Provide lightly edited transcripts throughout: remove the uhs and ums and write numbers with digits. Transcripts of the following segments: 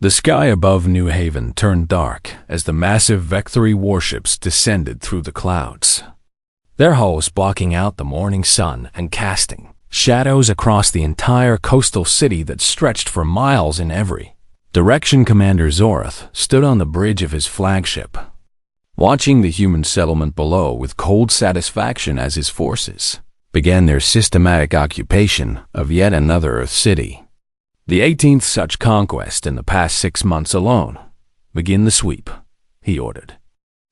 The sky above New Haven turned dark as the massive Vectory warships descended through the clouds, their hulls blocking out the morning sun and casting shadows across the entire coastal city that stretched for miles in every direction. Commander Zorath stood on the bridge of his flagship, watching the human settlement below with cold satisfaction as his forces began their systematic occupation of yet another Earth city. The 18th such conquest in the past 6 months alone. Begin the sweep, he ordered,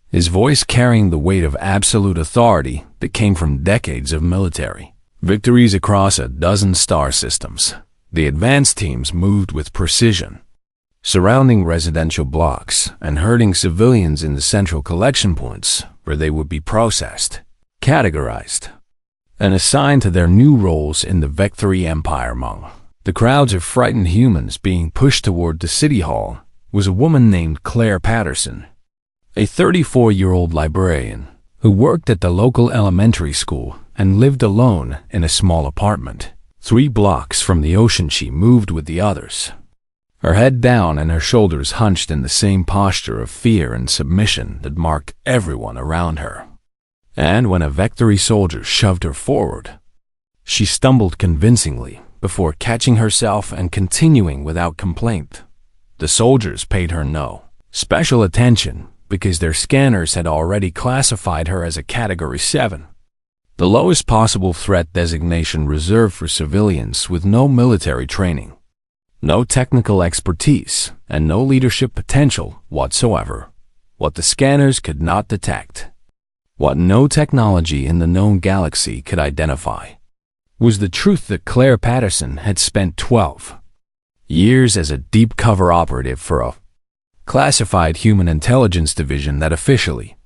his voice carrying the weight of absolute authority that came from decades of military victories across a dozen star systems. The advance teams moved with precision, surrounding residential blocks and herding civilians in the central collection points where they would be processed, categorized, and assigned to their new roles in the Vectory Empire. Among the crowds of frightened humans being pushed toward the city hall was a woman named Claire Patterson, a 34-year-old librarian who worked at the local elementary school and lived alone in a small apartment 3 blocks from the ocean. She moved with the others, her head down and her shoulders hunched in the same posture of fear and submission that marked everyone around her. And when a Vectory soldier shoved her forward, she stumbled convincingly before catching herself and continuing without complaint. The soldiers paid her no special attention because their scanners had already classified her as a Category 7, the lowest possible threat designation reserved for civilians with no military training, no technical expertise, and no leadership potential whatsoever. What the scanners could not detect, what no technology in the known galaxy could identify, was the truth that Claire Patterson had spent 12 years as a deep cover operative for a classified human intelligence division that officially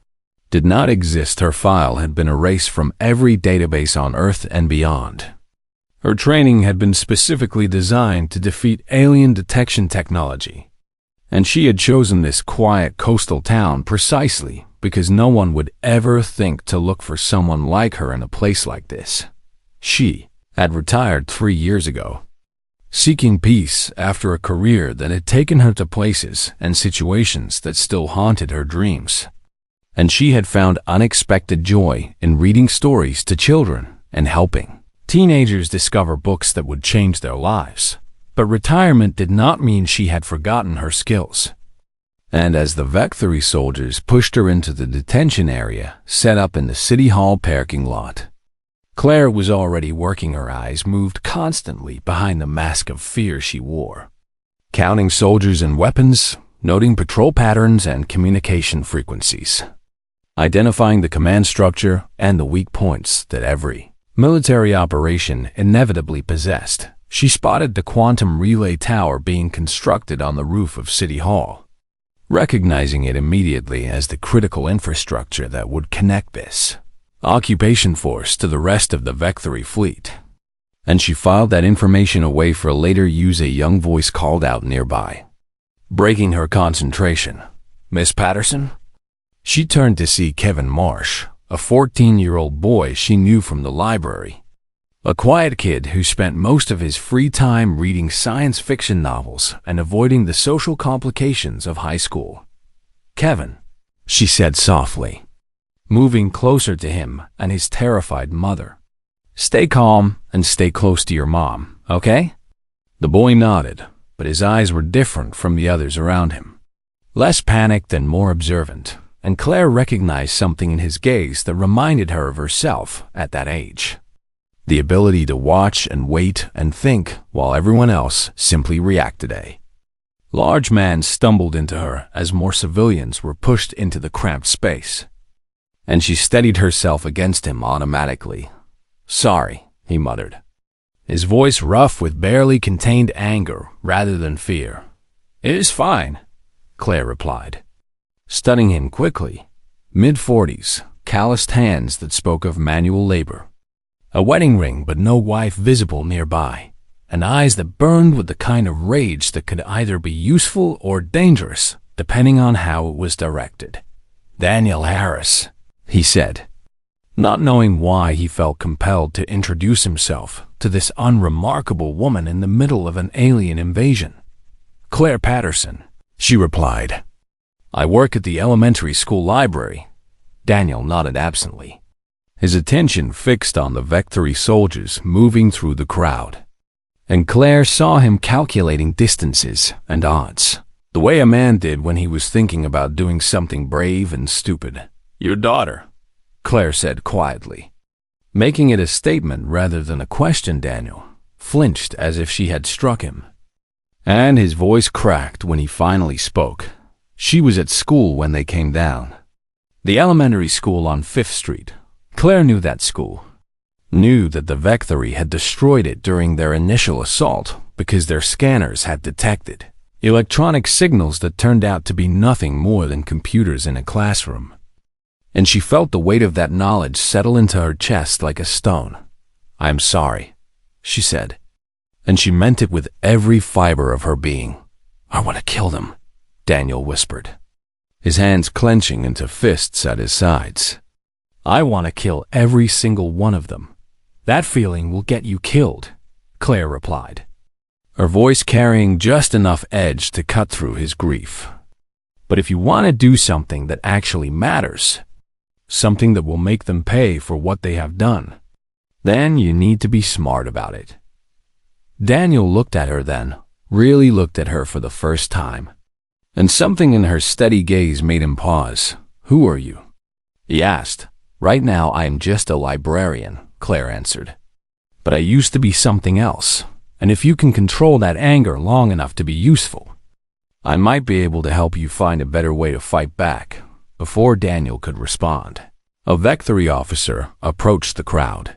did not exist. Her file had been erased from every database on Earth and beyond. Her training had been specifically designed to defeat alien detection technology, and she had chosen this quiet coastal town precisely because no one would ever think to look for someone like her in a place like this. She had retired 3 years ago, seeking peace after a career that had taken her to places and situations that still haunted her dreams. And she had found unexpected joy in reading stories to children and helping teenagers discover books that would change their lives. But retirement did not mean she had forgotten her skills. And as the Vectory soldiers pushed her into the detention area set up in the City Hall parking lot, Claire was already working. Her eyes moved constantly behind the mask of fear she wore, counting soldiers and weapons, noting patrol patterns and communication frequencies, identifying the command structure and the weak points that every military operation inevitably possessed. She spotted the quantum relay tower being constructed on the roof of City Hall, recognizing it immediately as the critical infrastructure that would connect this occupation force to the rest of the Vectory fleet. And she filed that information away for later use. A young voice called out nearby, breaking her concentration. "Miss Patterson?" She turned to see Kevin Marsh, a 14-year-old boy she knew from the library, a quiet kid who spent most of his free time reading science fiction novels and avoiding the social complications of high school. "Kevin," she said softly, moving closer to him and his terrified mother. "Stay calm and stay close to your mom, okay?" The boy nodded, but his eyes were different from the others around him, less panicked and more observant, and Claire recognized something in his gaze that reminded her of herself at that age. The ability to watch and wait and think while everyone else simply reacted. A large man stumbled into her as more civilians were pushed into the cramped space, and she steadied herself against him automatically. "Sorry," he muttered, his voice rough with barely contained anger rather than fear. "It is fine," Claire replied, studying him quickly. Mid-40s, calloused hands that spoke of manual labor, a wedding ring but no wife visible nearby, and eyes that burned with the kind of rage that could either be useful or dangerous, depending on how it was directed. "Daniel Harris," he said, not knowing why he felt compelled to introduce himself to this unremarkable woman in the middle of an alien invasion. Claire Patterson, she replied. I work at the elementary school library. Daniel nodded absently, his attention fixed on the Vectory soldiers moving through the crowd. And Claire saw him calculating distances and odds, the way a man did when he was thinking about doing something brave and stupid. Your daughter, Claire said quietly, making it a statement rather than a question. Daniel flinched as if she had struck him, and his voice cracked when he finally spoke. She was at school when they came down. The elementary school on 5th Street. Claire knew that school. Knew that the Vectory had destroyed it during their initial assault because their scanners had detected electronic signals that turned out to be nothing more than computers in a classroom. And she felt the weight of that knowledge settle into her chest like a stone. I'm sorry, she said, and she meant it with every fiber of her being. I want to kill them, Daniel whispered, his hands clenching into fists at his sides. I want to kill every single one of them. That feeling will get you killed, Claire replied, her voice carrying just enough edge to cut through his grief. But if you want to do something that actually matters, something that will make them pay for what they have done, then you need to be smart about it. Daniel looked at her then, really looked at her for the first time, and something in her steady gaze made him pause. Who are you? He asked. Right now I am just a librarian, Claire answered. But I used to be something else, and if you can control that anger long enough to be useful, I might be able to help you find a better way to fight back. Before Daniel could respond, a Vectory officer approached the crowd,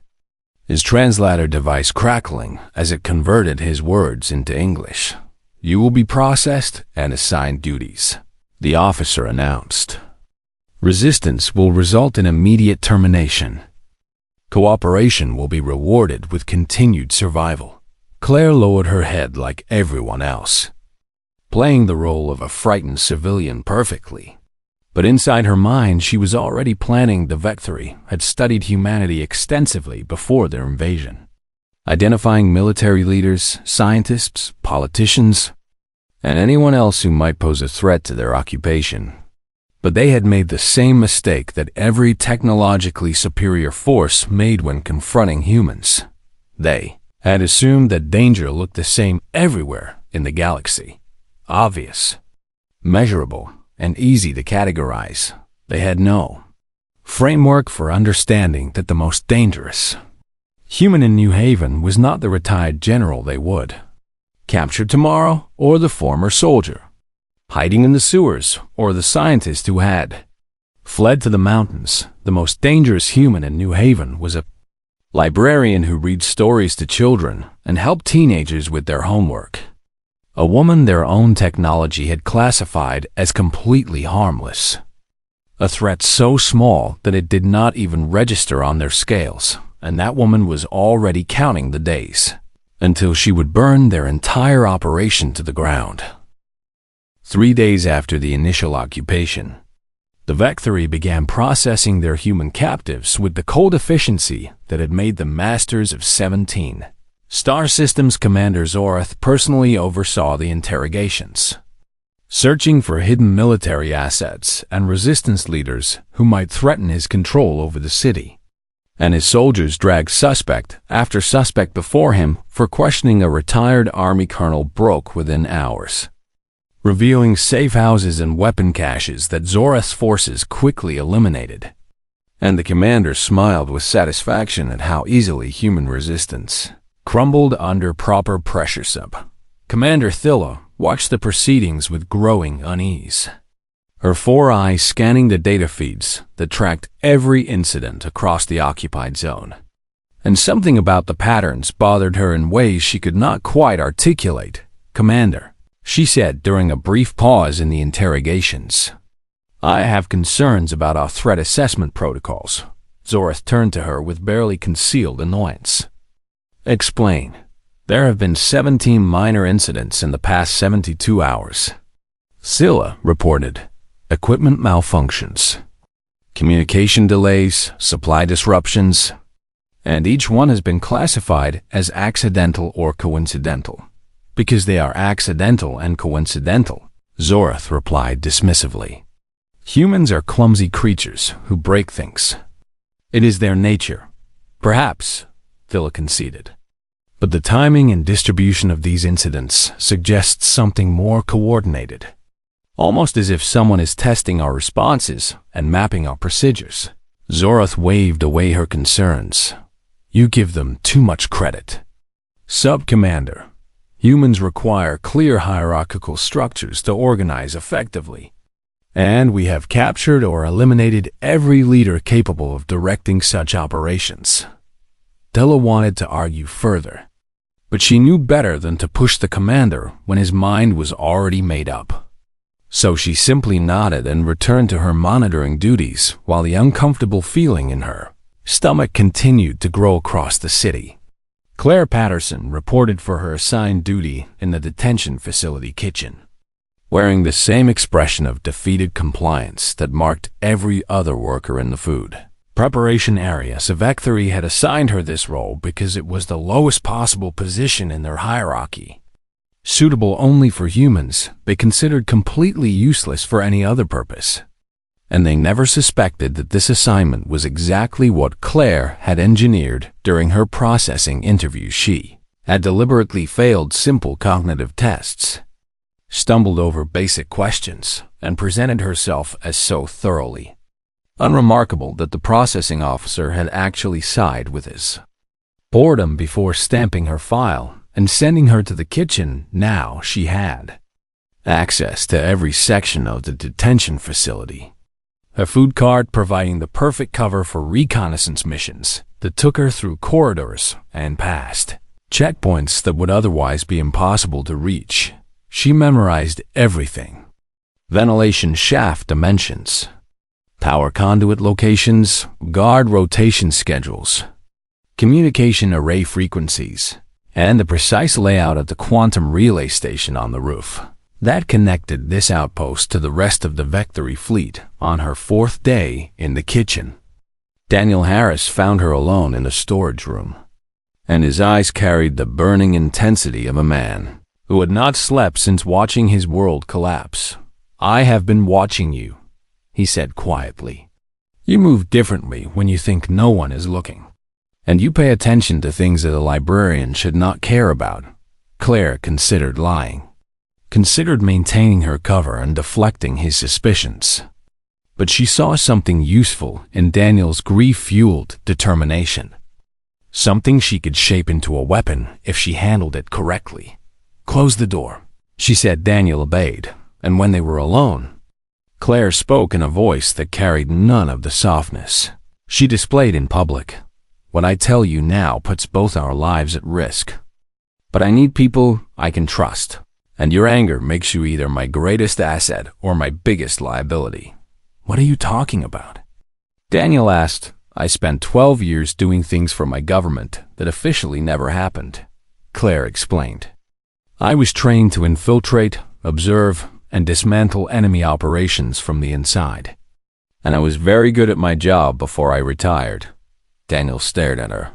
his translator device crackling as it converted his words into English. You will be processed and assigned duties, the officer announced. Resistance will result in immediate termination. Cooperation will be rewarded with continued survival. Claire lowered her head like everyone else, playing the role of a frightened civilian perfectly. But inside her mind, she was already planning. The Vectory had studied humanity extensively before their invasion, identifying military leaders, scientists, politicians, and anyone else who might pose a threat to their occupation. But they had made the same mistake that every technologically superior force made when confronting humans. They had assumed that danger looked the same everywhere in the galaxy. Obvious, measurable, and easy to categorize. They had no framework for understanding that the most dangerous human in New Haven was not the retired general they would capture tomorrow or the former soldier hiding in the sewers, or the scientist who had fled to the mountains. The most dangerous human in New Haven was a librarian who reads stories to children and helped teenagers with their homework. A woman their own technology had classified as completely harmless. A threat so small that it did not even register on their scales, and that woman was already counting the days until she would burn their entire operation to the ground. 3 days after the initial occupation, the Vectory began processing their human captives with the cold efficiency that had made them masters of 17. Star Systems Commander Zorath personally oversaw the interrogations, searching for hidden military assets and resistance leaders who might threaten his control over the city. And his soldiers dragged suspect after suspect before him for questioning a retired Army colonel broke within hours, revealing safe houses and weapon caches that Zorath's forces quickly eliminated. And the commander smiled with satisfaction at how easily human resistance crumbled under proper pressure. Commander Thilla watched the proceedings with growing unease, her 4 eyes scanning the data feeds that tracked every incident across the occupied zone. And something about the patterns bothered her in ways she could not quite articulate. Commander, she said during a brief pause in the interrogations, I have concerns about our threat assessment protocols. Zorath turned to her with barely concealed annoyance. Explain. There have been 17 minor incidents in the past 72 hours. Scylla reported equipment malfunctions, communication delays, supply disruptions, and each one has been classified as accidental or coincidental. Because they are accidental and coincidental, Zorath replied dismissively. Humans are clumsy creatures who break things. It is their nature. Perhaps, Phila conceded. But the timing and distribution of these incidents suggests something more coordinated. Almost as if someone is testing our responses and mapping our procedures. Zorath waved away her concerns. You give them too much credit. Sub-Commander, humans require clear hierarchical structures to organize effectively. And we have captured or eliminated every leader capable of directing such operations. Della wanted to argue further, but she knew better than to push the commander when his mind was already made up. So she simply nodded and returned to her monitoring duties while the uncomfortable feeling in her stomach continued to grow across the city. Claire Patterson reported for her assigned duty in the detention facility kitchen, wearing the same expression of defeated compliance that marked every other worker in the food preparation area. Savectory had assigned her this role because it was the lowest possible position in their hierarchy. Suitable only for humans, they considered completely useless for any other purpose. And they never suspected that this assignment was exactly what Claire had engineered during her processing interview. She had deliberately failed simple cognitive tests, stumbled over basic questions, and presented herself as so thoroughly unremarkable that the processing officer had actually sighed with his boredom before stamping her file and sending her to the kitchen. Now she had access to every section of the detention facility, a food cart providing the perfect cover for reconnaissance missions that took her through corridors and past checkpoints that would otherwise be impossible to reach. She memorized everything: ventilation shaft dimensions, power conduit locations, guard rotation schedules, communication array frequencies, and the precise layout of the quantum relay station on the roof that connected this outpost to the rest of the Vectory fleet on her 4th day in the kitchen. Daniel Harris found her alone in the storage room, and his eyes carried the burning intensity of a man who had not slept since watching his world collapse. I have been watching you, he said quietly. You move differently when you think no one is looking, and you pay attention to things that a librarian should not care about. Claire considered lying, considered maintaining her cover and deflecting his suspicions. But she saw something useful in Daniel's grief-fueled determination, something she could shape into a weapon if she handled it correctly. Close the door, she said. Daniel obeyed, and when they were alone, Claire spoke in a voice that carried none of the softness she displayed in public. What I tell you now puts both our lives at risk. But I need people I can trust, and your anger makes you either my greatest asset or my biggest liability. What are you talking about? Daniel asked. I spent 12 years doing things for my government that officially never happened, Claire explained. I was trained to infiltrate, observe, and dismantle enemy operations from the inside. And I was very good at my job before I retired. Daniel stared at her,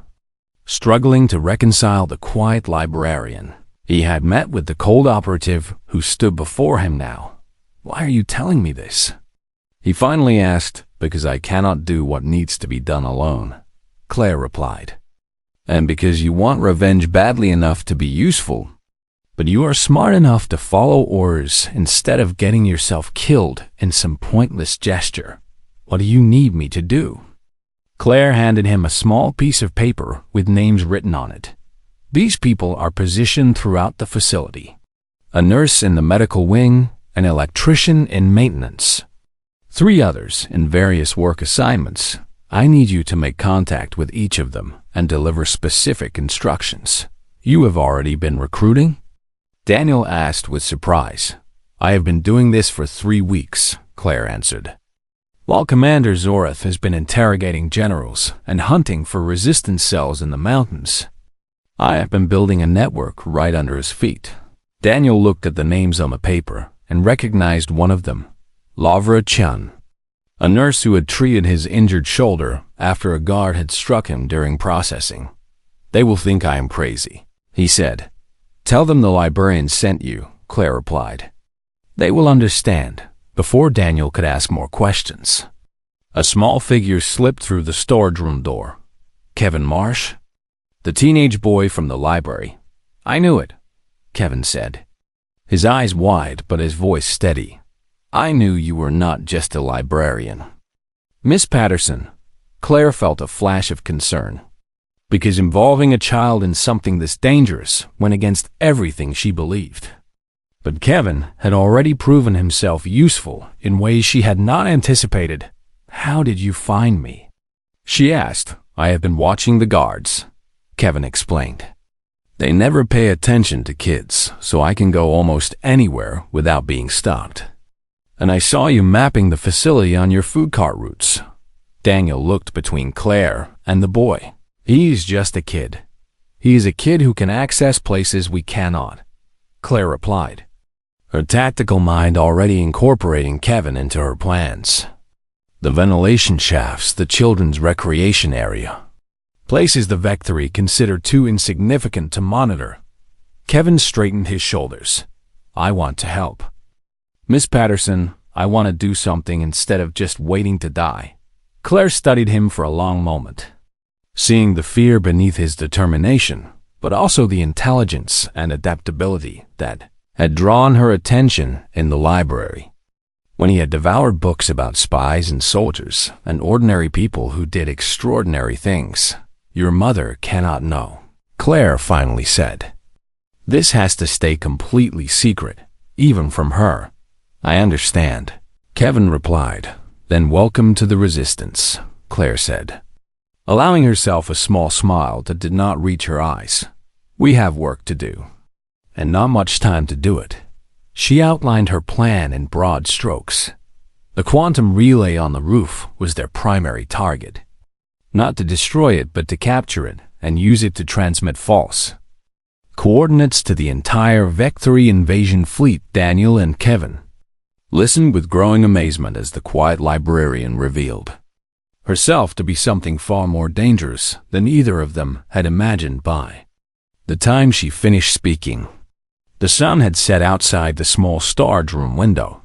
struggling to reconcile the quiet librarian he had met with the cold operative who stood before him now. Why are you telling me this? He finally asked. Because I cannot do what needs to be done alone, Claire replied. And because you want revenge badly enough to be useful, but you are smart enough to follow orders instead of getting yourself killed in some pointless gesture. What do you need me to do? Claire handed him a small piece of paper with names written on it. These people are positioned throughout the facility: a nurse in the medical wing, an electrician in maintenance, 3 others in various work assignments. I need you to make contact with each of them and deliver specific instructions. You have already been recruiting? Daniel asked with surprise. I have been doing this for 3 weeks, Claire answered, while Commander Zorath has been interrogating generals and hunting for resistance cells in the mountains. I have been building a network right under his feet. Daniel looked at the names on the paper and recognized one of them, Lavra Chun, a nurse who had treated his injured shoulder after a guard had struck him during processing. They will think I am crazy, he said. "Tell them the librarian sent you," Claire replied. "They will understand." Before Daniel could ask more questions, a small figure slipped through the storage room door. Kevin Marsh? The teenage boy from the library. "I knew it," Kevin said, his eyes wide but his voice steady. "I knew you were not just a librarian." "Miss Patterson," Claire felt a flash of concern, because involving a child in something this dangerous went against everything she believed. But Kevin had already proven himself useful in ways she had not anticipated. "How did you find me?" she asked. "I have been watching the guards," Kevin explained. "They never pay attention to kids, so I can go almost anywhere without being stopped. And I saw you mapping the facility on your food cart routes." Daniel looked between Claire and the boy. "He's just a kid. He is a kid who can access places we cannot," Claire replied, her tactical mind already incorporating Kevin into her plans. The ventilation shafts, the children's recreation area, places the Vectory considered too insignificant to monitor. Kevin straightened his shoulders. "I want to help. Miss Patterson, I want to do something instead of just waiting to die." Claire studied him for a long moment, seeing the fear beneath his determination, but also the intelligence and adaptability that had drawn her attention in the library, when he had devoured books about spies and soldiers and ordinary people who did extraordinary things. "Your mother cannot know," Claire finally said. "This has to stay completely secret, even from her." "I understand," Kevin replied. "Then welcome to the Resistance," Claire said, allowing herself a small smile that did not reach her eyes. "We have work to do, and not much time to do it." She outlined her plan in broad strokes. The quantum relay on the roof was their primary target. Not to destroy it, but to capture it and use it to transmit false coordinates to the entire Vectory invasion fleet. Daniel and Kevin listened with growing amazement as the quiet librarian revealed herself to be something far more dangerous than either of them had imagined. By the time she finished speaking, the sun had set outside the small storage room window,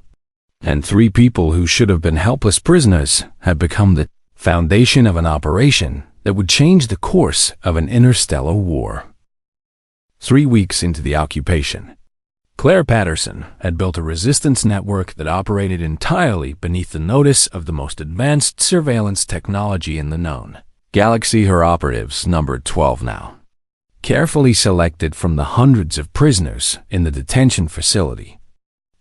and 3 people who should have been helpless prisoners had become the foundation of an operation that would change the course of an interstellar war. 3 weeks into the occupation, Claire Patterson had built a resistance network that operated entirely beneath the notice of the most advanced surveillance technology in the known galaxy. Her operatives numbered 12 now, carefully selected from the hundreds of prisoners in the detention facility,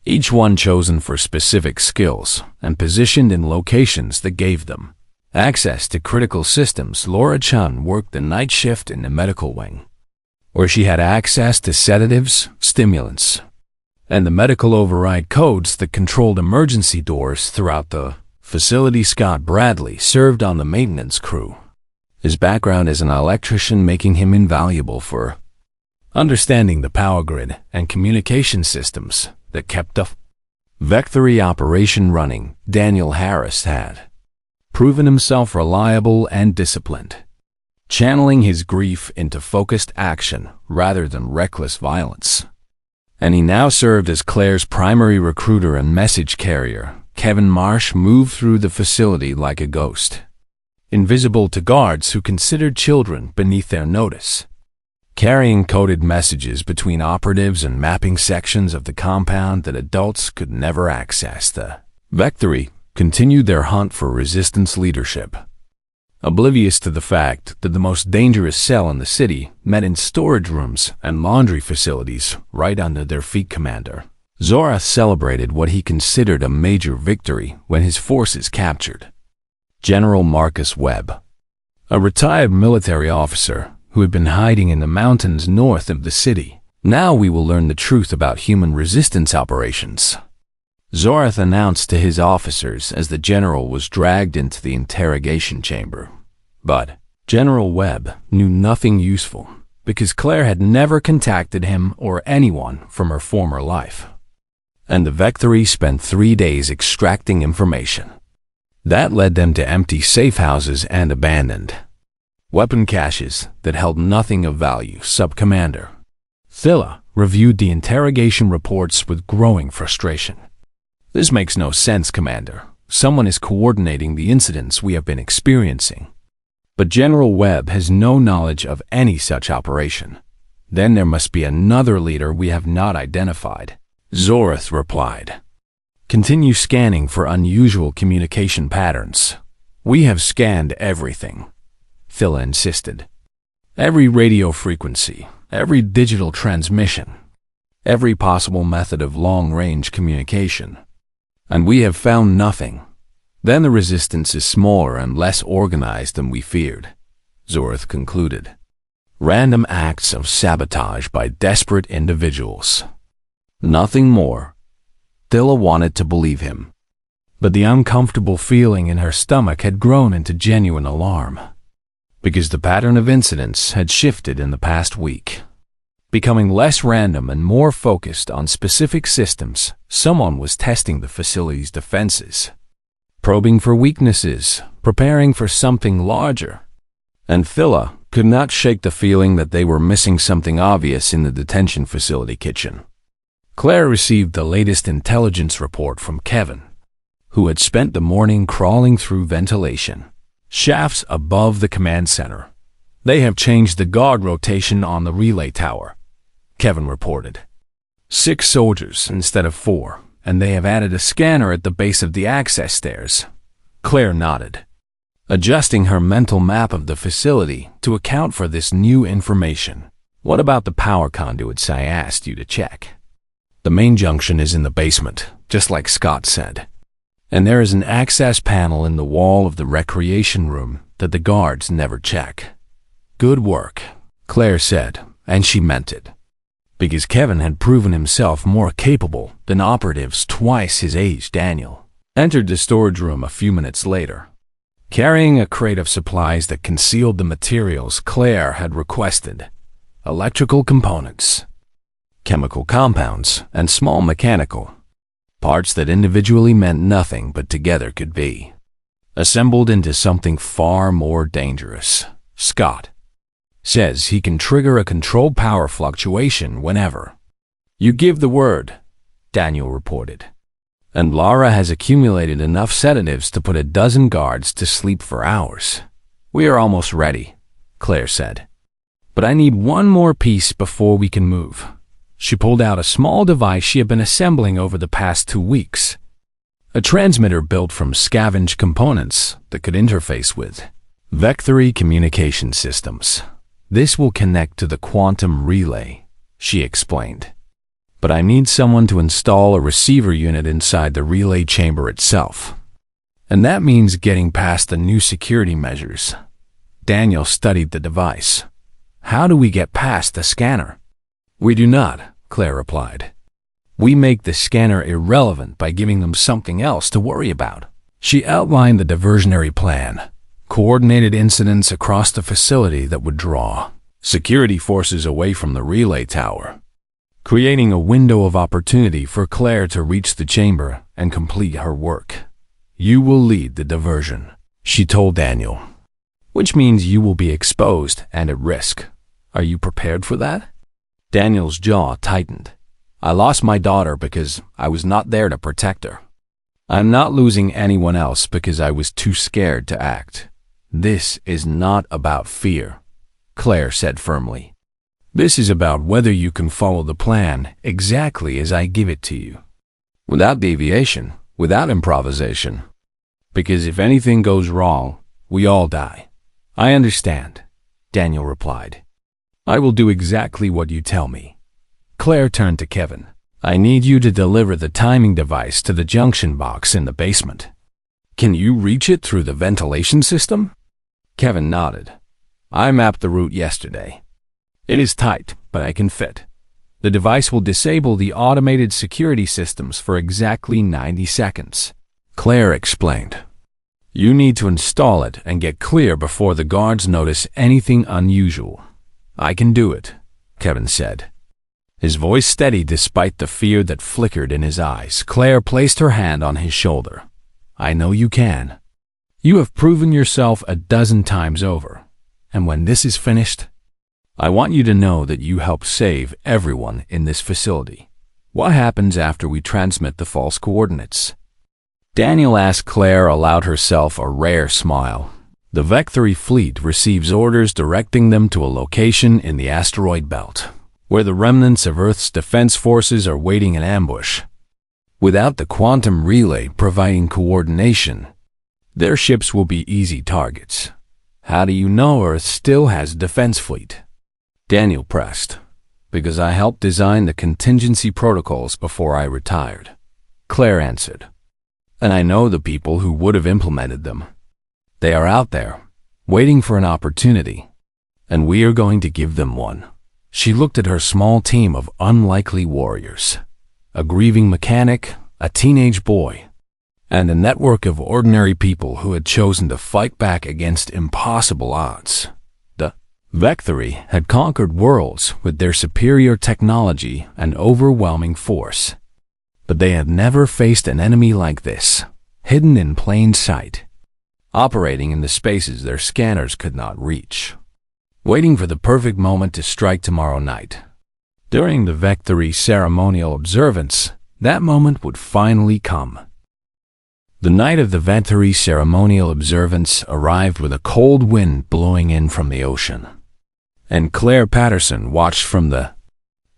each one chosen for specific skills and positioned in locations that gave them access to critical systems. Laura Chun worked the night shift in the medical wing, where she had access to sedatives, stimulants, and the medical override codes that controlled emergency doors throughout the facility. Scott Bradley served on the maintenance crew, his background as an electrician making him invaluable for understanding the power grid and communication systems that kept the Vectory operation running. Daniel Harris had proven himself reliable and disciplined, channeling his grief into focused action rather than reckless violence. And he now served as Claire's primary recruiter and message carrier. Kevin Marsh moved through the facility like a ghost, invisible to guards who considered children beneath their notice, carrying coded messages between operatives and mapping sections of the compound that adults could never access. The Vectory continued their hunt for resistance leadership, oblivious to the fact that the most dangerous cell in the city met in storage rooms and laundry facilities right under their feet. Commander Zora celebrated what he considered a major victory when his forces captured General Marcus Webb, a retired military officer who had been hiding in the mountains north of the city. "Now we will learn the truth about human resistance operations," Zorath announced to his officers as the general was dragged into the interrogation chamber. But General Webb knew nothing useful because Claire had never contacted him or anyone from her former life, and the Vectory spent 3 days extracting information. That led them to empty safe houses and abandoned weapon caches that held nothing of value. Sub-Commander Thilla reviewed the interrogation reports with growing frustration. "This makes no sense, Commander. Someone is coordinating the incidents we have been experiencing. But General Webb has no knowledge of any such operation. Then there must be another leader we have not identified," Zorith replied. "Continue scanning for unusual communication patterns." "We have scanned everything," Phila insisted. "Every radio frequency, every digital transmission, every possible method of long-range communication. And we have found nothing. Then the resistance is smaller and less organized than we feared," Zorith concluded. "Random acts of sabotage by desperate individuals. Nothing more." Phila wanted to believe him, but the uncomfortable feeling in her stomach had grown into genuine alarm, because the pattern of incidents had shifted in the past week, becoming less random and more focused on specific systems. Someone was testing the facility's defenses, probing for weaknesses, preparing for something larger. And Phila could not shake the feeling that they were missing something obvious in the detention facility kitchen. Claire received the latest intelligence report from Kevin, who had spent the morning crawling through ventilation shafts above the command center. "They have changed the guard rotation on the relay tower," Kevin reported. 6 soldiers instead of 4, and they have added a scanner at the base of the access stairs. Claire nodded, adjusting her mental map of the facility to account for this new information. "What about the power conduits I asked you to check?" "The main junction is in the basement, just like Scott said. And there is an access panel in the wall of the recreation room that the guards never check." "Good work," Claire said, and she meant it, because Kevin had proven himself more capable than operatives twice his age. Daniel entered the storage room a few minutes later, carrying a crate of supplies that concealed the materials Claire had requested: electrical components, chemical compounds, and small mechanical parts that individually meant nothing but together could be assembled into something far more dangerous. "Scott says he can trigger a controlled power fluctuation whenever you give the word," Daniel reported. "And Lara has accumulated enough sedatives to put a dozen guards to sleep for hours." "We are almost ready," Claire said. "But I need one more piece before we can move." She pulled out a small device she had been assembling over the past 2 weeks. A transmitter built from scavenged components that could interface with Vectory communication systems. "This will connect to the quantum relay," she explained. "But I need someone to install a receiver unit inside the relay chamber itself. And that means getting past the new security measures." Daniel studied the device. "How do we get past the scanner?" "We do not," Claire replied. "We make the scanner irrelevant by giving them something else to worry about." She outlined the diversionary plan, coordinated incidents across the facility that would draw security forces away from the relay tower, creating a window of opportunity for Claire to reach the chamber and complete her work. "You will lead the diversion," she told Daniel, "which means you will be exposed and at risk. Are you prepared for that?" Daniel's jaw tightened. "I lost my daughter because I was not there to protect her. I'm not losing anyone else because I was too scared to act." "This is not about fear," Claire said firmly. "This is about whether you can follow the plan exactly as I give it to you, without deviation, without improvisation. Because if anything goes wrong, we all die." "I understand," Daniel replied. "I will do exactly what you tell me." Claire turned to Kevin. "I need you to deliver the timing device to the junction box in the basement. Can you reach it through the ventilation system?" Kevin nodded. "I mapped the route yesterday. It is tight, but I can fit. The device will disable the automated security systems for exactly 90 seconds. Claire explained. "You need to install it and get clear before the guards notice anything unusual." "I can do it," Kevin said, his voice steady despite the fear that flickered in his eyes. Claire placed her hand on his shoulder. "I know you can. You have proven yourself a dozen times over. And when this is finished, I want you to know that you helped save everyone in this facility. What happens after we transmit the false coordinates?" Daniel asked. Claire allowed herself a rare smile. "The Vectory fleet receives orders directing them to a location in the asteroid belt, where the remnants of Earth's defense forces are waiting in ambush. Without the quantum relay providing coordination, their ships will be easy targets. How do you know Earth still has a defense fleet?" Daniel pressed. "Because I helped design the contingency protocols before I retired," Claire answered. "And I know the people who would have implemented them. They are out there, waiting for an opportunity, and we are going to give them one." She looked at her small team of unlikely warriors, a grieving mechanic, a teenage boy, and a network of ordinary people who had chosen to fight back against impossible odds. The Vectory had conquered worlds with their superior technology and overwhelming force, but they had never faced an enemy like this, hidden in plain sight, operating in the spaces their scanners could not reach, waiting for the perfect moment to strike tomorrow night. During the Vectory ceremonial observance, that moment would finally come. The night of the Vectory ceremonial observance arrived with a cold wind blowing in from the ocean, and Claire Patterson watched from the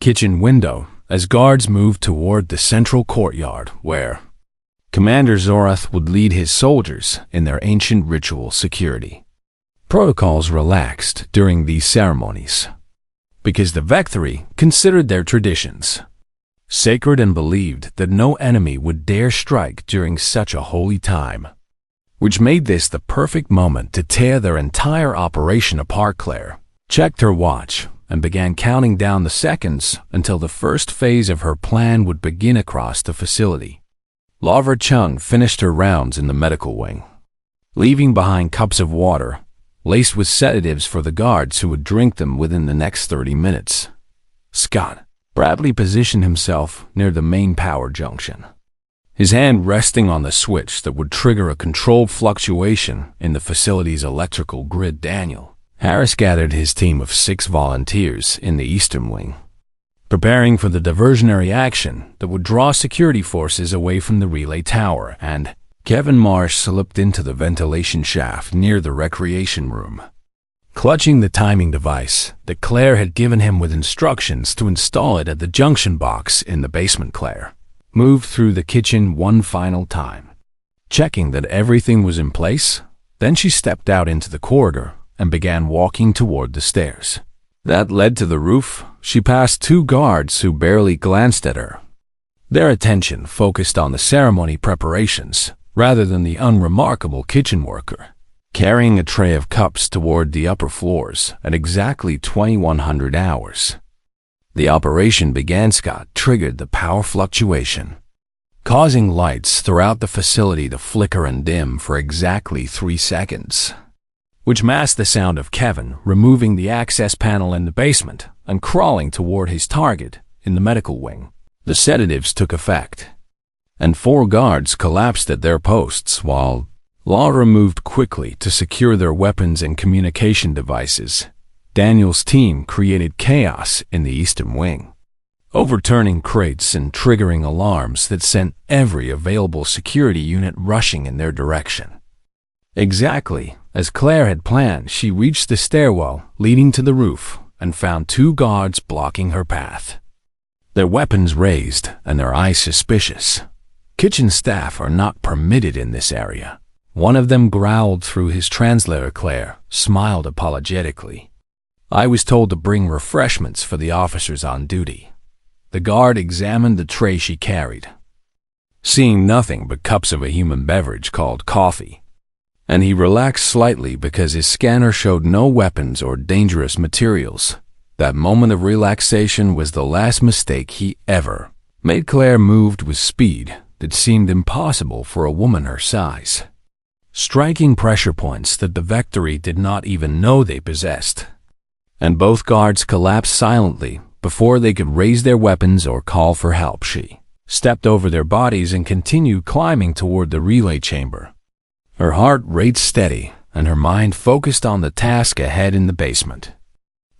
kitchen window as guards moved toward the central courtyard where Commander Zorath would lead his soldiers in their ancient ritual security. Protocols relaxed during these ceremonies, because the Vectory considered their traditions sacred and believed that no enemy would dare strike during such a holy time, which made this the perfect moment to tear their entire operation apart. Claire checked her watch and began counting down the seconds until the first phase of her plan would begin across the facility. Lara Chung finished her rounds in the medical wing, leaving behind cups of water laced with sedatives for the guards who would drink them within the next 30 minutes. Scott Bradley positioned himself near the main power junction, his hand resting on the switch that would trigger a controlled fluctuation in the facility's electrical grid. Daniel Harris gathered his team of 6 volunteers in the Eastern Wing, preparing for the diversionary action that would draw security forces away from the relay tower, and Kevin Marsh slipped into the ventilation shaft near the recreation room, clutching the timing device that Claire had given him with instructions to install it at the junction box in the basement. Claire moved through the kitchen one final time, checking that everything was in place. Then she stepped out into the corridor and began walking toward the stairs that led to the roof. She passed 2 guards who barely glanced at her, their attention focused on the ceremony preparations rather than the unremarkable kitchen worker, carrying a tray of cups toward the upper floors at exactly 2100 hours. The operation began. Scott triggered the power fluctuation, causing lights throughout the facility to flicker and dim for exactly 3 seconds, which masked the sound of Kevin removing the access panel in the basement and crawling toward his target in the medical wing. The sedatives took effect, and 4 guards collapsed at their posts while Lara moved quickly to secure their weapons and communication devices. Daniel's team created chaos in the Eastern Wing, overturning crates and triggering alarms that sent every available security unit rushing in their direction. Exactly as Claire had planned, she reached the stairwell leading to the roof and found 2 guards blocking her path, their weapons raised and their eyes suspicious. Kitchen staff are not permitted in this area. One of them growled through his translator. Claire smiled apologetically. "I was told to bring refreshments for the officers on duty." The guard examined the tray she carried, seeing nothing but cups of a human beverage called coffee, and he relaxed slightly because his scanner showed no weapons or dangerous materials. That moment of relaxation was the last mistake he ever made. Claire moved with speed that seemed impossible for a woman her size, striking pressure points that the Vectory did not even know they possessed, and both guards collapsed silently before they could raise their weapons or call for help. She stepped over their bodies and continued climbing toward the relay chamber, her heart rate steady and her mind focused on the task ahead in the basement.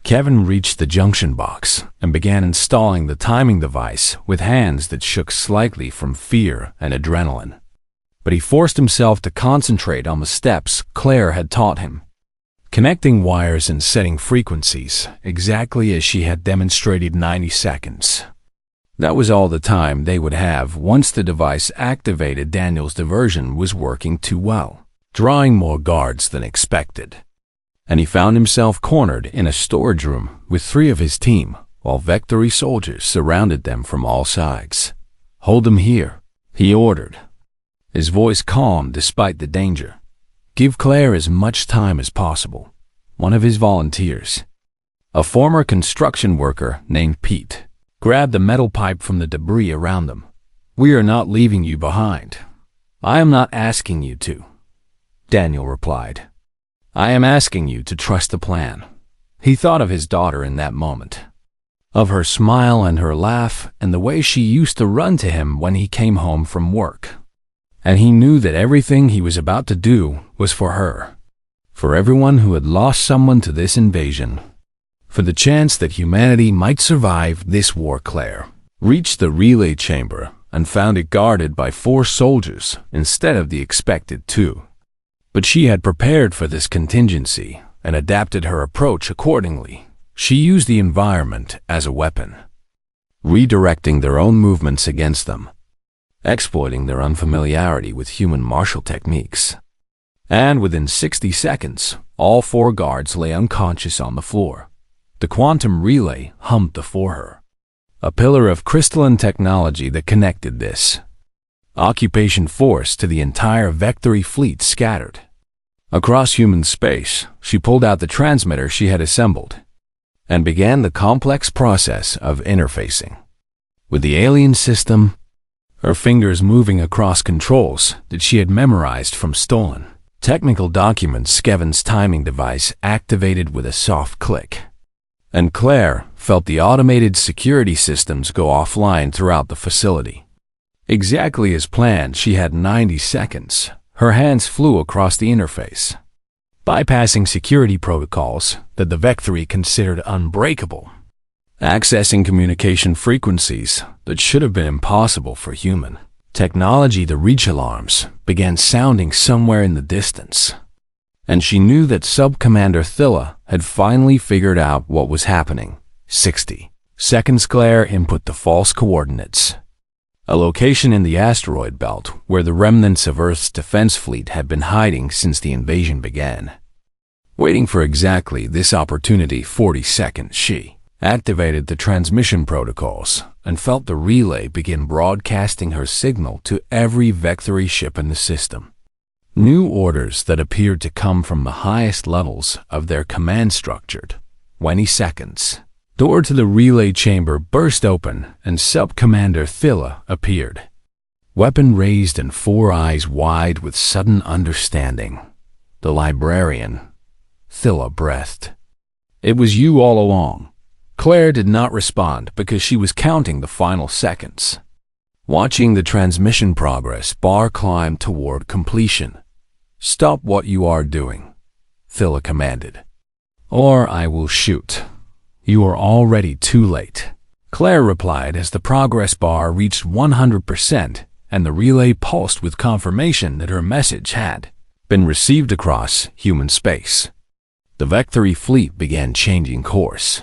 Kevin reached the junction box and began installing the timing device with hands that shook slightly from fear and adrenaline. But he forced himself to concentrate on the steps Claire had taught him, connecting wires and setting frequencies, exactly as she had demonstrated 90 seconds. That was all the time they would have once the device activated. Daniel's diversion was working too well, drawing more guards than expected. And he found himself cornered in a storage room with 3 of his team, while Vectory soldiers surrounded them from all sides. "Hold them here," he ordered, his voice calm despite the danger. "Give Claire as much time as possible." One of his volunteers, a former construction worker named Pete, grabbed a metal pipe from the debris around them. "We are not leaving you behind." "I am not asking you to," Daniel replied. "I am asking you to trust the plan." He thought of his daughter in that moment, of her smile and her laugh and the way she used to run to him when he came home from work. And he knew that everything he was about to do was for her, for everyone who had lost someone to this invasion, for the chance that humanity might survive this war. Claire reached the relay chamber and found it guarded by 4 soldiers instead of the expected 2. But she had prepared for this contingency and adapted her approach accordingly. She used the environment as a weapon, redirecting their own movements against them, exploiting their unfamiliarity with human martial techniques. And within 60 seconds, all 4 guards lay unconscious on the floor. The quantum relay hummed before her, a pillar of crystalline technology that connected this occupation force to the entire Vectory fleet scattered across human space. She pulled out the transmitter she had assembled and began the complex process of interfacing with the alien system, her fingers moving across controls that she had memorized from stolen technical documents. Kevin's timing device activated with a soft click, and Claire felt the automated security systems go offline throughout the facility. Exactly as planned, she had 90 seconds. Her hands flew across the interface, bypassing security protocols that the Vectory considered unbreakable, accessing communication frequencies that should have been impossible for human technology. The reach alarms began sounding somewhere in the distance, and she knew that Sub-Commander Thilla had finally figured out what was happening. 60 seconds. Claire input the false coordinates, a location in the asteroid belt where the remnants of Earth's defense fleet had been hiding since the invasion began. Waiting for exactly this opportunity. 40 seconds. She activated the transmission protocols and felt the relay begin broadcasting her signal to every Vectory ship in the system. New orders that appeared to come from the highest levels of their command structure. 20 seconds. Door to the relay chamber burst open and Sub-Commander Thilla appeared, weapon raised and 4 eyes wide with sudden understanding. "The librarian," Thilla breathed. "It was you all along." Claire did not respond because she was counting the final seconds, watching the transmission progress bar climb toward completion. "Stop what you are doing," Thilla commanded, "or I will shoot." "You are already too late," Claire replied as the progress bar reached 100% and the relay pulsed with confirmation that her message had been received across human space. The Vectory fleet began changing course,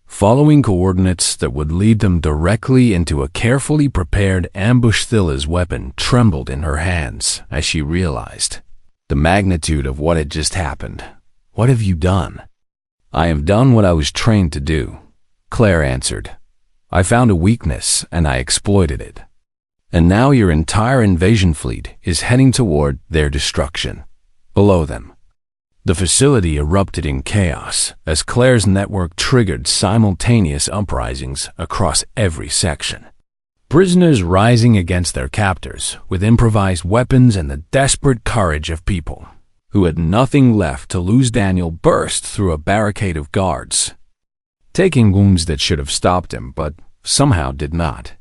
following coordinates that would lead them directly into a carefully prepared ambush. Thilla's weapon trembled in her hands as she realized the magnitude of what had just happened. "What have you done?" "I have done what I was trained to do," Claire answered. "I found a weakness and I exploited it. And now your entire invasion fleet is heading toward their destruction. Below them." The facility erupted in chaos as Claire's network triggered simultaneous uprisings across every section. Prisoners rising against their captors with improvised weapons and the desperate courage of people who had nothing left to lose. Daniel burst through a barricade of guards, taking wounds that should have stopped him but somehow did not.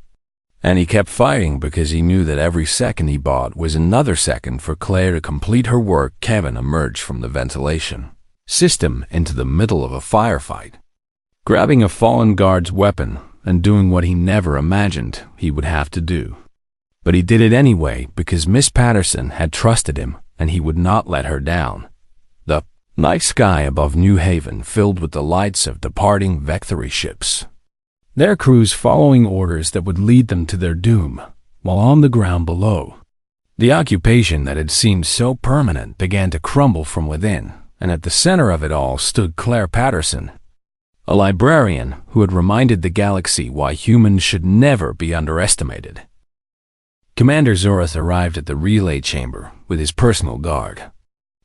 And he kept fighting because he knew that every second he bought was another second for Claire to complete her work. Kevin emerged from the ventilation system into the middle of a firefight, grabbing a fallen guard's weapon and doing what he never imagined he would have to do. But he did it anyway because Miss Patterson had trusted him and he would not let her down. The night sky above New Haven filled with the lights of departing Vectory ships, their crews following orders that would lead them to their doom, while on the ground below, the occupation that had seemed so permanent began to crumble from within, and at the center of it all stood Claire Patterson, a librarian who had reminded the galaxy why humans should never be underestimated. Commander Zorath arrived at the relay chamber with his personal guard,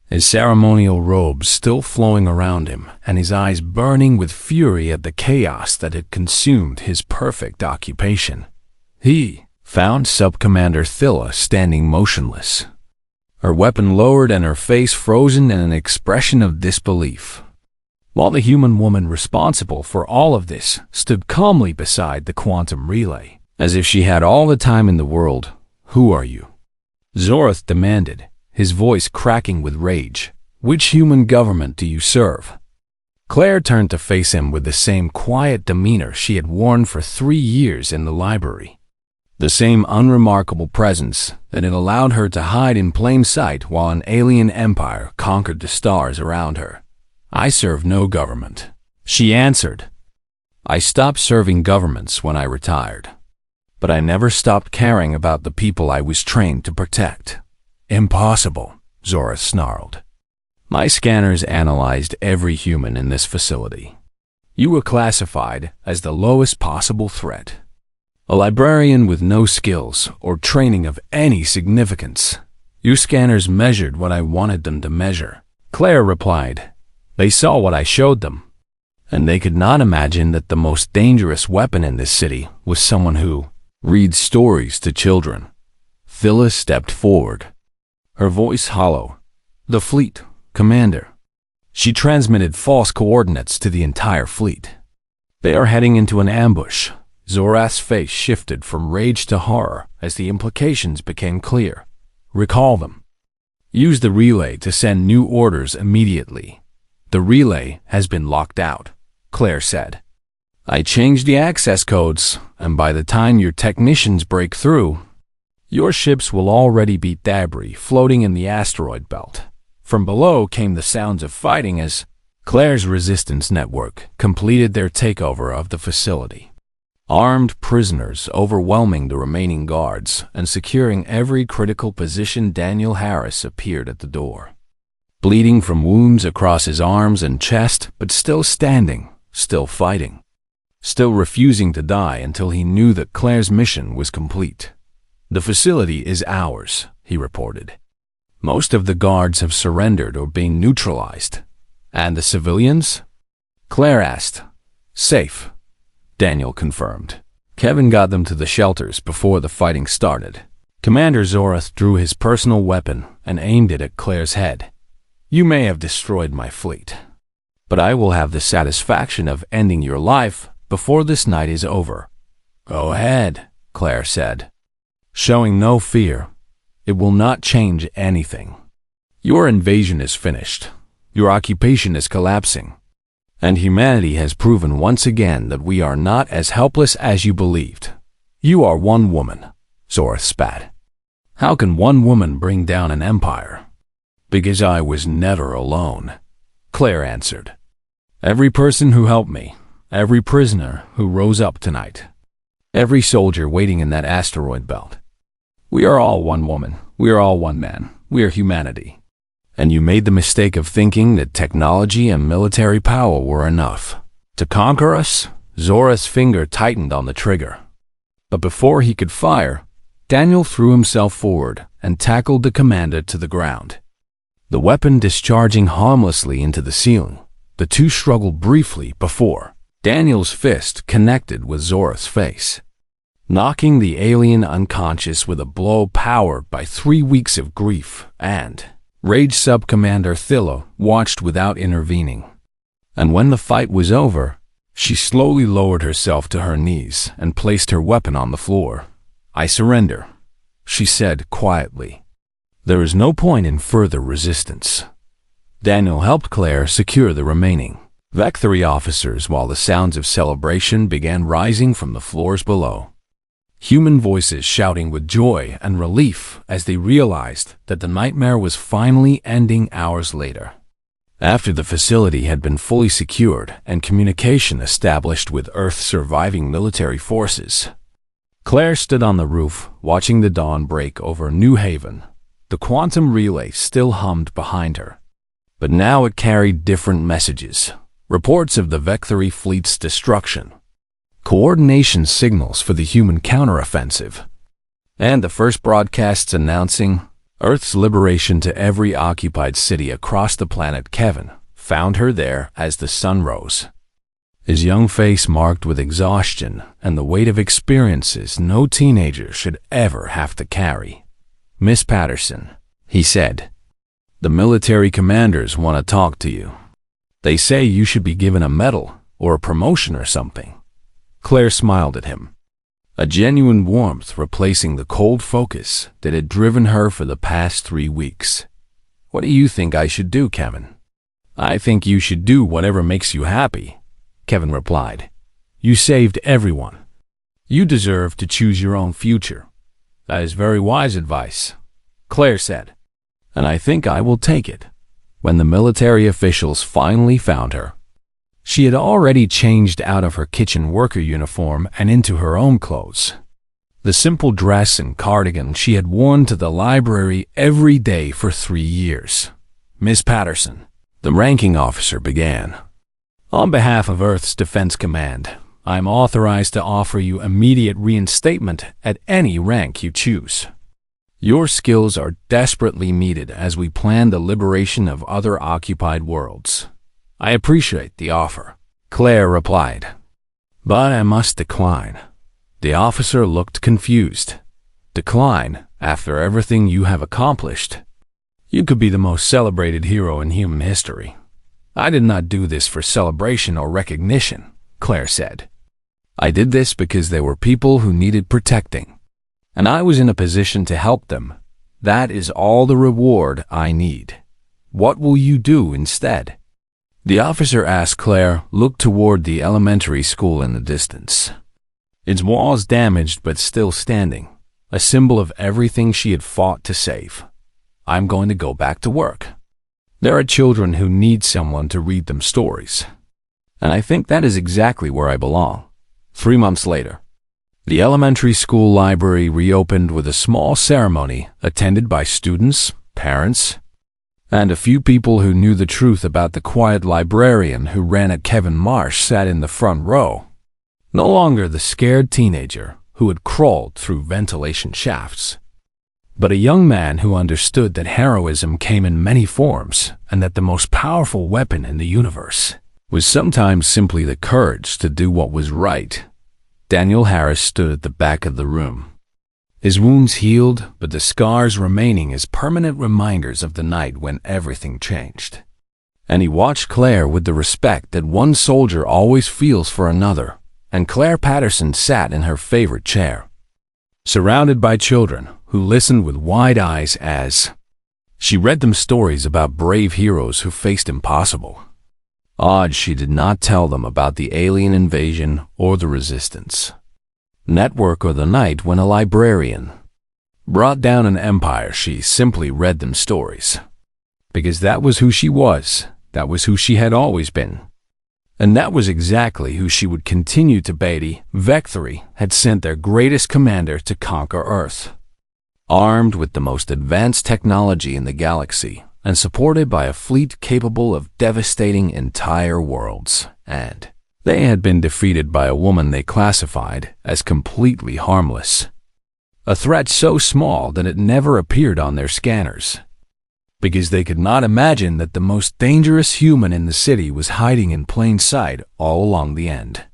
his ceremonial robes still flowing around him and his eyes burning with fury at the chaos that had consumed his perfect occupation. He found Sub-Commander Thilla standing motionless, her weapon lowered and her face frozen in an expression of disbelief, while the human woman responsible for all of this stood calmly beside the quantum relay, as if she had all the time in the world. "Who are you?" Zorath demanded, his voice cracking with rage. "Which human government do you serve?" Claire turned to face him with the same quiet demeanor she had worn for 3 years in the library, the same unremarkable presence that had allowed her to hide in plain sight while an alien empire conquered the stars around her. "I serve no government," she answered. "I stopped serving governments when I retired. But I never stopped caring about the people I was trained to protect." "Impossible," Zora snarled. "My scanners analyzed every human in this facility. You were classified as the lowest possible threat. A librarian with no skills or training of any significance. Your scanners measured what I wanted them to measure," Claire replied. "They saw what I showed them, and they could not imagine that the most dangerous weapon in this city was someone who reads stories to children." Phyllis stepped forward, her voice hollow. "The fleet, Commander." She transmitted false coordinates to the entire fleet. "They are heading into an ambush." Zorath's face shifted from rage to horror as the implications became clear. "Recall them. Use the relay to send new orders immediately." "The relay has been locked out," Claire said. "I changed the access codes, and by the time your technicians break through, your ships will already be debris floating in the asteroid belt." From below came the sounds of fighting as Claire's resistance network completed their takeover of the facility, armed prisoners overwhelming the remaining guards and securing every critical position. Daniel Harris appeared at the door, bleeding from wounds across his arms and chest, but still standing, still fighting, still refusing to die until he knew that Claire's mission was complete. "The facility is ours," he reported. "Most of the guards have surrendered or been neutralized." "And the civilians?" Claire asked. "Safe," Daniel confirmed. "Kevin got them to the shelters before the fighting started." Commander Zorath drew his personal weapon and aimed it at Claire's head. "You may have destroyed my fleet, but I will have the satisfaction of ending your life before this night is over." "Go ahead," Claire said, showing no fear. "It will not change anything. Your invasion is finished. Your occupation is collapsing. And humanity has proven once again that we are not as helpless as you believed. You are one woman," Zorath spat. "How can one woman bring down an empire?" "Because I was never alone," Claire answered. "Every person who helped me, every prisoner who rose up tonight, every soldier waiting in that asteroid belt. We are all one woman. We are all one man. We are humanity. And you made the mistake of thinking that technology and military power were enough to conquer us." Zora's finger tightened on the trigger. But before he could fire, Daniel threw himself forward and tackled the commander to the ground, the weapon discharging harmlessly into the ceiling. The two struggled briefly before Daniel's fist connected with Zora's face, knocking the alien unconscious with a blow powered by 3 weeks of grief and rage. Sub-Commander Thilla watched without intervening, and when the fight was over, she slowly lowered herself to her knees and placed her weapon on the floor. "I surrender," she said quietly. "There is no point in further resistance." Daniel helped Claire secure the remaining Vectory officers, while the sounds of celebration began rising from the floors below. Human voices shouting with joy and relief as they realized that the nightmare was finally ending hours later. After the facility had been fully secured and communication established with Earth's surviving military forces, Claire stood on the roof, watching the dawn break over New Haven. The quantum relay still hummed behind her, but now it carried different messages. Reports of the Vectory fleet's destruction, coordination signals for the human counteroffensive, and the first broadcasts announcing Earth's liberation to every occupied city across the planet. Kevin found her there as the sun rose, his young face marked with exhaustion and the weight of experiences no teenager should ever have to carry. "Miss Patterson," he said, "the military commanders want to talk to you. They say you should be given a medal or a promotion or something." Claire smiled at him, a genuine warmth replacing the cold focus that had driven her for the past 3 weeks. "What do you think I should do, Kevin?" "I think you should do whatever makes you happy," Kevin replied. "You saved everyone. You deserve to choose your own future." "That is very wise advice," Claire said, "and I think I will take it." When the military officials finally found her, she had already changed out of her kitchen worker uniform and into her own clothes. The simple dress and cardigan she had worn to the library every day for 3 years. "Miss Patterson," the ranking officer began, "on behalf of Earth's Defense Command, I am authorized to offer you immediate reinstatement at any rank you choose. Your skills are desperately needed as we plan the liberation of other occupied worlds." "I appreciate the offer," Claire replied, "but I must decline." The officer looked confused. "Decline after everything you have accomplished? You could be the most celebrated hero in human history." "I did not do this for celebration or recognition," Claire said. "I did this because there were people who needed protecting, and I was in a position to help them. That is all the reward I need. What will you do instead?" The officer asked. Claire looked toward the elementary school in the distance, its walls damaged but still standing, a symbol of everything she had fought to save. "I'm going to go back to work. There are children who need someone to read them stories, and I think that is exactly where I belong." 3 months later, the elementary school library reopened with a small ceremony attended by students, parents, and a few people who knew the truth about the quiet librarian who ran it. Kevin Marsh sat in the front row, no longer the scared teenager who had crawled through ventilation shafts, but a young man who understood that heroism came in many forms and that the most powerful weapon in the universe was sometimes simply the courage to do what was right. Daniel Harris stood at the back of the room, his wounds healed, but the scars remaining as permanent reminders of the night when everything changed. And he watched Claire with the respect that one soldier always feels for another, and Claire Patterson sat in her favorite chair, surrounded by children who listened with wide eyes as she read them stories about brave heroes who faced impossible odds. She did not tell them about the alien invasion or the resistance network or the night when a librarian brought down an empire. She simply read them stories because that was who she was, that was who she had always been, and that was exactly who she would continue to be. Vectory had sent their greatest commander to conquer Earth, armed with the most advanced technology in the galaxy and supported by a fleet capable of devastating entire worlds, and they had been defeated by a woman they classified as completely harmless, a threat so small that it never appeared on their scanners, because they could not imagine that the most dangerous human in the city was hiding in plain sight all along the end.